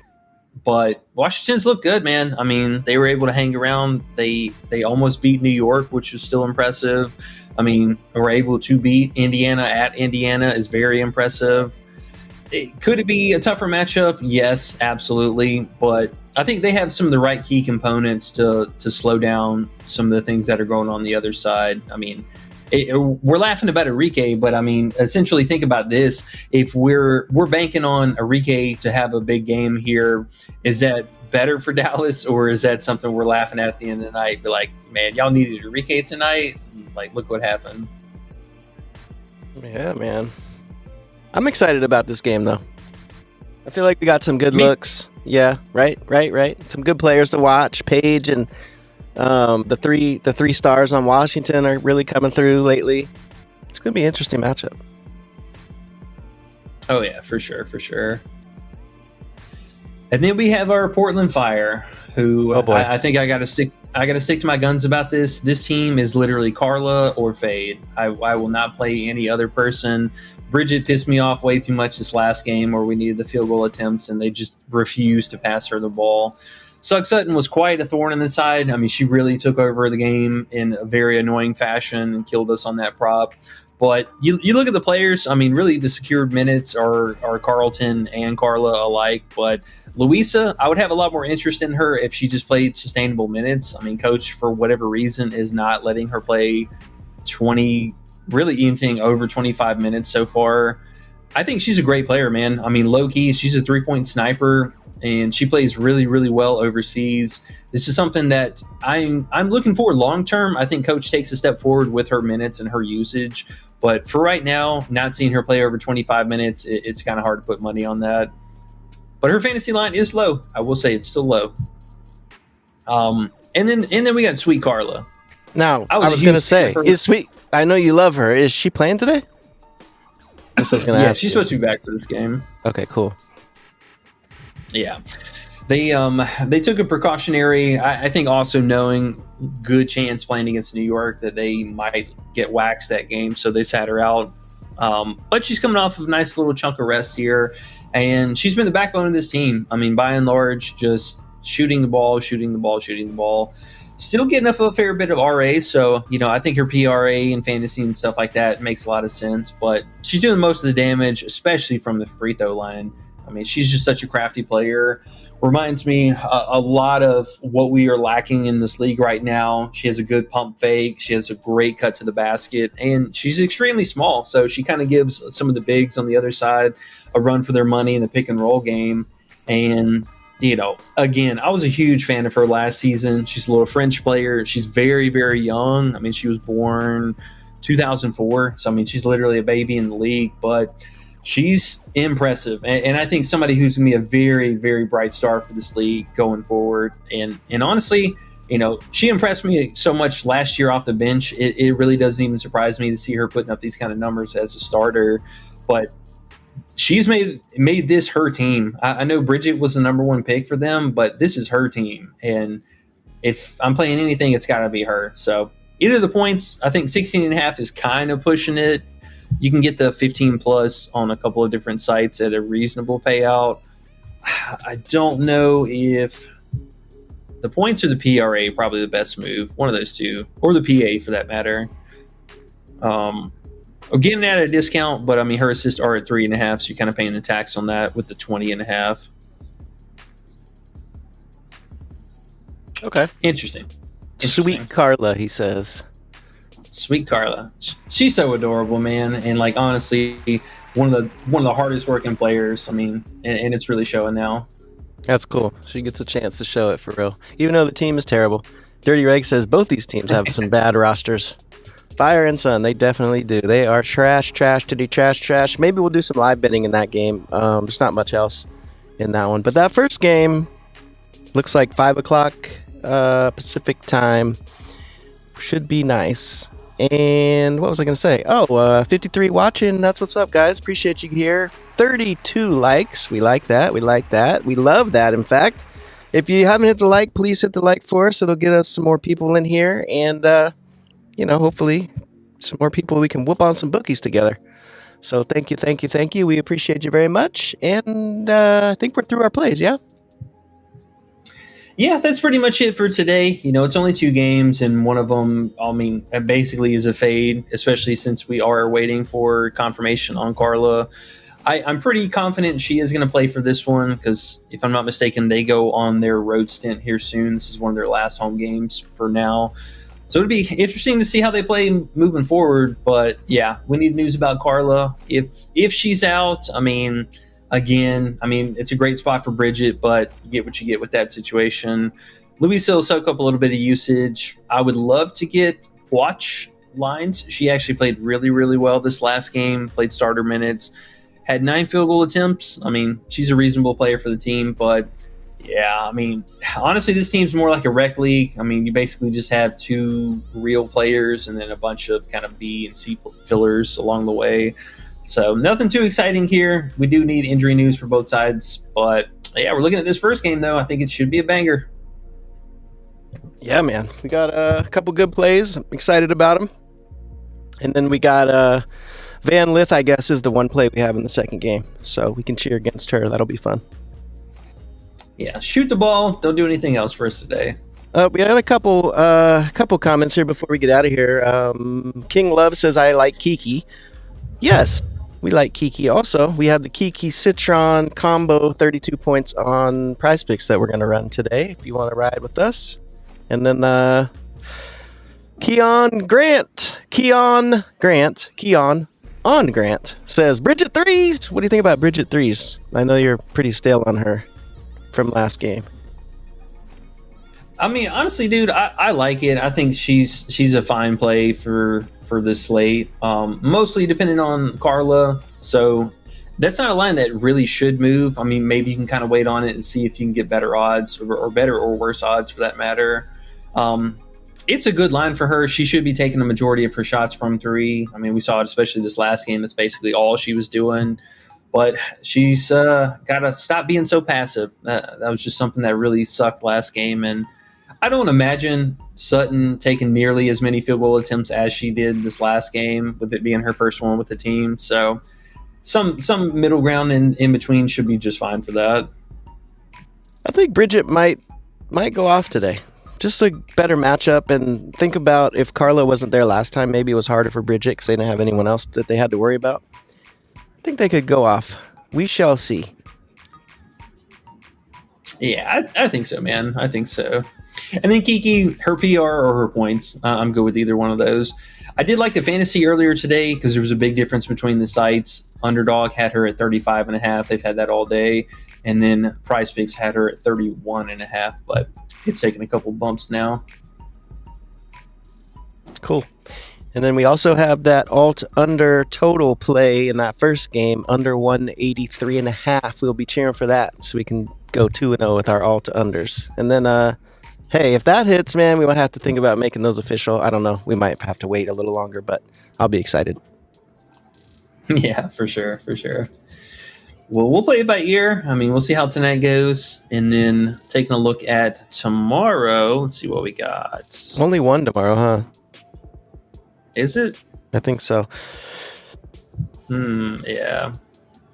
But Washington's look good, man. I mean, they were able to hang around. They almost beat New York, which was still impressive. I mean, we're able to beat Indiana at Indiana is very impressive. Could it be a tougher matchup? Yes, absolutely. But I think they have some of the right key components to slow down some of the things that are going on the other side. I mean, we're laughing about Enrique, but I mean, essentially think about this. If we're banking on Enrique to have a big game here, is that better for Dallas, or is that something we're laughing at the end of the night? Be like, man, y'all needed Enrique tonight. Like, look what happened. Yeah, man. I'm excited about this game, though. I feel like we got some good looks. Yeah, right. Some good players to watch. Paige and the three stars on Washington are really coming through lately. It's going to be an interesting matchup. Oh, yeah, for sure. And then we have our Portland Fire, who I think I got to stick to my guns about this. This team is literally Carla or fade. I will not play any other person. Bridget pissed me off way too much this last game where we needed the field goal attempts and they just refused to pass her the ball. Sugg Sutton was quite a thorn in the side. I mean, she really took over the game in a very annoying fashion and killed us on that prop. But you look at the players, I mean, really the secured minutes are Carlton and Carla alike. But Louisa, I would have a lot more interest in her if she just played sustainable minutes. I mean, coach, for whatever reason, is not letting her play 20, really anything over 25 minutes so far. I think she's a great player, man. I mean, low-key, she's a three-point sniper, and she plays really, really well overseas. This is something that I'm looking forward long-term. I think coach takes a step forward with her minutes and her usage. But for right now, not seeing her play over 25 minutes, it's kind of hard to put money on that. But her fantasy line is low. I will say it's still low. And then we got Sweet Carla. Now, I I was was a going to huge say, fan of her. is Sweet, I know you love her. Is she playing today? That's what I was going to Yeah, ask. she's supposed to be back for this game. Okay, cool. Yeah. They took a precautionary, I think also knowing good chance playing against New York that they might get waxed that game, so they sat her out. But she's coming off of a nice little chunk of rest here, and she's been the backbone of this team. I mean, by and large, just shooting the ball. Still getting a fair bit of RA, so, I think her PRA and fantasy and stuff like that makes a lot of sense, but she's doing most of the damage, especially from the free throw line. I mean, she's just such a crafty player. Reminds me a lot of what we are lacking in this league right now. She has a good pump fake. She has a great cut to the basket, and she's extremely small. So she kind of gives some of the bigs on the other side a run for their money in the pick and roll game. And, again, I was a huge fan of her last season. She's a little French player. She's very, very young. I mean, she was born 2004. So, I mean, she's literally a baby in the league, but she's impressive, and I think somebody who's going to be a very, very bright star for this league going forward. And honestly, she impressed me so much last year off the bench. It really doesn't even surprise me to see her putting up these kind of numbers as a starter. But she's made this her team. I know Bridget was the number one pick for them, but this is her team. And if I'm playing anything, it's got to be her. So either the points, I think 16.5 is kind of pushing it. You can get the 15 plus on a couple of different sites at a reasonable payout. I don't know if the points or the PRA probably the best move. One of those two, or the PA for that matter. I'm getting that at a discount, but I mean her assists are at 3.5, so you're kind of paying the tax on that with the 20.5. Okay. Interesting. Sweet Carla, he says. Sweet Carla, she's so adorable, man, and like honestly, one of the hardest working players. I mean, and it's really showing now. That's cool. She gets a chance to show it for real, even though the team is terrible. Dirty Reg says both these teams have some bad rosters. Fire and Sun, they definitely do. They are trash to do trash. Maybe we'll do some live betting in that game. There's not much else in that one, but that first game looks like 5:00 Pacific time. Should be nice. And what was I going to say? 53 watching. That's what's up, guys. Appreciate you here. 32 likes. We like that. We love that, in fact. If you haven't hit the like, please hit the like for us. It'll get us some more people in here. And, hopefully some more people we can whoop on some bookies together. So thank you. We appreciate you very much. And I think we're through our plays, yeah? Yeah, that's pretty much it for today. It's only 2 games, and one of them, basically is a fade, especially since we are waiting for confirmation on Carla. I'm pretty confident she is going to play for this one because, if I'm not mistaken, they go on their road stint here soon. This is one of their last home games for now. So it'll be interesting to see how they play moving forward. But, yeah, we need news about Carla. If she's out, again, it's a great spot for Bridget, but you get what you get with that situation. Louisa will soak up a little bit of usage. I would love to get Watch lines. She actually played really, really well this last game, played starter minutes, had 9 field goal attempts. She's a reasonable player for the team, but yeah, honestly, this team's more like a rec league. You basically just have 2 real players and then a bunch of kind of B and C fillers along the way. So nothing too exciting here. We do need injury news for both sides. But yeah, we're looking at this first game, though. I think it should be a banger. Yeah, man. We got a couple good plays. I'm excited about them. And then we got Van Lith, I guess, is the one play we have in the second game. So we can cheer against her. That'll be fun. Yeah, shoot the ball. Don't do anything else for us today. We had a couple comments here before we get out of here. King Love says, I like Kiki. Yes, we like Kiki. Also, we have the Kiki Citron combo 32 points on Prizepicks that we're going to run today if you want to ride with us. And then Keon on Grant says, Bridget threes. What do you think about Bridget threes? I know you're pretty stale on her from last game. Honestly, dude, I like it. I think she's a fine play for this slate. Mostly depending on Carla. So That's not a line that really should move. I mean, maybe you can kind of wait on it and see if you can get better odds or better or worse odds for that matter. It's a good line for her. She should be taking the majority of her shots from three. I mean, we saw it especially this last game. That's basically all she was doing. But she's got to stop being so passive. That was just something that really sucked last game. And I don't imagine Sutton taking nearly as many field goal attempts as she did this last game, with it being her first one with the team. So some middle ground in between should be just fine for that. I think Bridget might go off today. Just a better matchup, and think about if Carla wasn't there last time, maybe it was harder for Bridget because they didn't have anyone else that they had to worry about. I think they could go off. We shall see. Yeah, I think so, man. I think so. And then Kiki, her PR or her points. I'm good with either one of those. I did like the fantasy earlier today because there was a big difference between the sites. Underdog had her at 35.5. They've had that all day. And then Prizepicks had her at 31.5, but it's taken a couple bumps now. Cool. And then we also have that alt under total play in that first game, under 183.5. We'll be cheering for that so we can go 2-0 with our alt unders. And then, hey, if that hits, man, we might have to think about making those official. I don't know. We might have to wait a little longer, but I'll be excited. Yeah, for sure, for sure. Well, we'll play it by ear. I mean, we'll see how tonight goes. And then taking a look at tomorrow, let's see what we got. Only one tomorrow, huh? Is it? I think so. Yeah.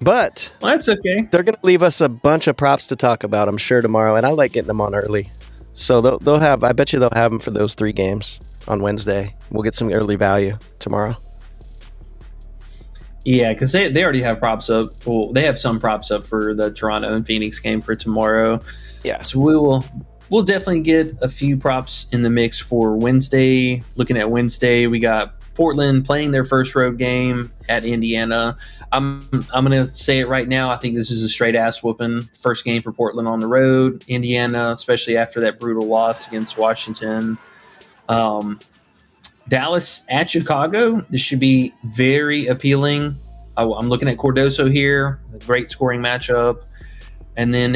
But well, that's okay. They're going to leave us a bunch of props to talk about, I'm sure, tomorrow. And I like getting them on early. So they'll have, I bet you they'll have them for those 3 games on Wednesday. We'll get some early value tomorrow. Yeah, because they already have props up. Well, they have some props up for the Toronto and Phoenix game for tomorrow. Yeah. So we'll definitely get a few props in the mix for Wednesday. Looking at Wednesday, we got Portland playing their first road game at Indiana. I'm going to say it right now. I think this is a straight ass whooping. First game for Portland on the road. Indiana, especially after that brutal loss against Washington. Dallas at Chicago. This should be very appealing. I'm looking at Cardoso here. A great scoring matchup. And then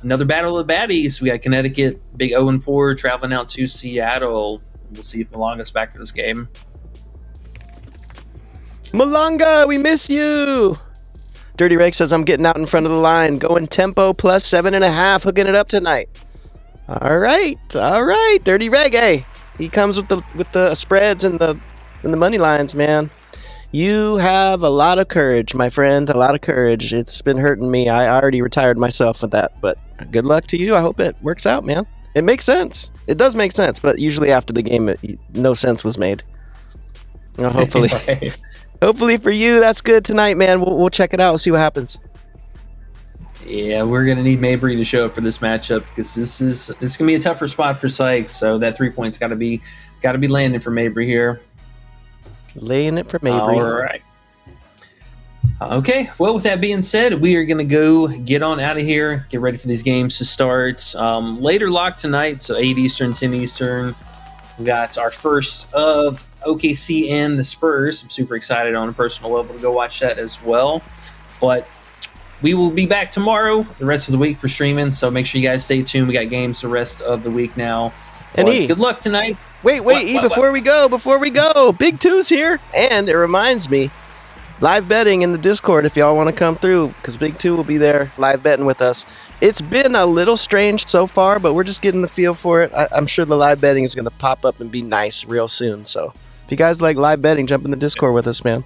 another battle of the baddies. We got Connecticut, big 0-4, traveling out to Seattle. We'll see if Malonga's back for this game. Malonga, we miss you. Dirty Reg says I'm getting out in front of the line. Going tempo plus 7.5. Hooking it up tonight. All right. Dirty Reg, hey. He comes with the spreads and the money lines, man. You have a lot of courage, my friend. A lot of courage. It's been hurting me. I already retired myself with that, but good luck to you. I hope it works out, man. It makes sense. It does make sense, but usually after the game, no sense was made. You know, hopefully, Right. Hopefully for you, that's good tonight, man. We'll check it out and see what happens. Yeah, we're gonna need Mabry to show up for this matchup because this is gonna be a tougher spot for Sykes. So that 3 points gotta be landing for Mabry here. Laying it for Mabry. All right. Okay. Well, with that being said, we are gonna go get on out of here. Get ready for these games to start. Later lock tonight, so 8 Eastern, 10 Eastern. We got our first of OKC and the Spurs. I'm super excited on a personal level to go watch that as well. But we will be back tomorrow, the rest of the week for streaming. So make sure you guys stay tuned. We got games the rest of the week now. And But E, good luck tonight. Wait, E, before we go, Big Two's here. And it reminds me, live betting in the Discord if y'all want to come through, because Big Two will be there live betting with us. It's been a little strange so far, but we're just getting the feel for it. I'm sure the live betting is going to pop up and be nice real soon. So if you guys like live betting, jump in the Discord with us, man.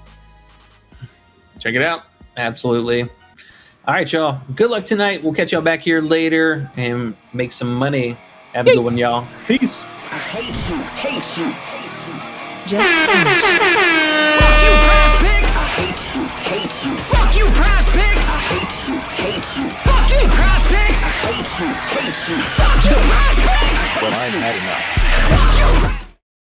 Check it out. Absolutely. All right, y'all. Good luck tonight. We'll catch y'all back here later and make some money. Have a good one, y'all. Peace. I hate you. Just Fuck you, Prizepick. I hate you. Fuck you, Prizepick. I hate you. Fuck you, Prizepick. I hate you. Fuck you, Prizepick. But I've had enough.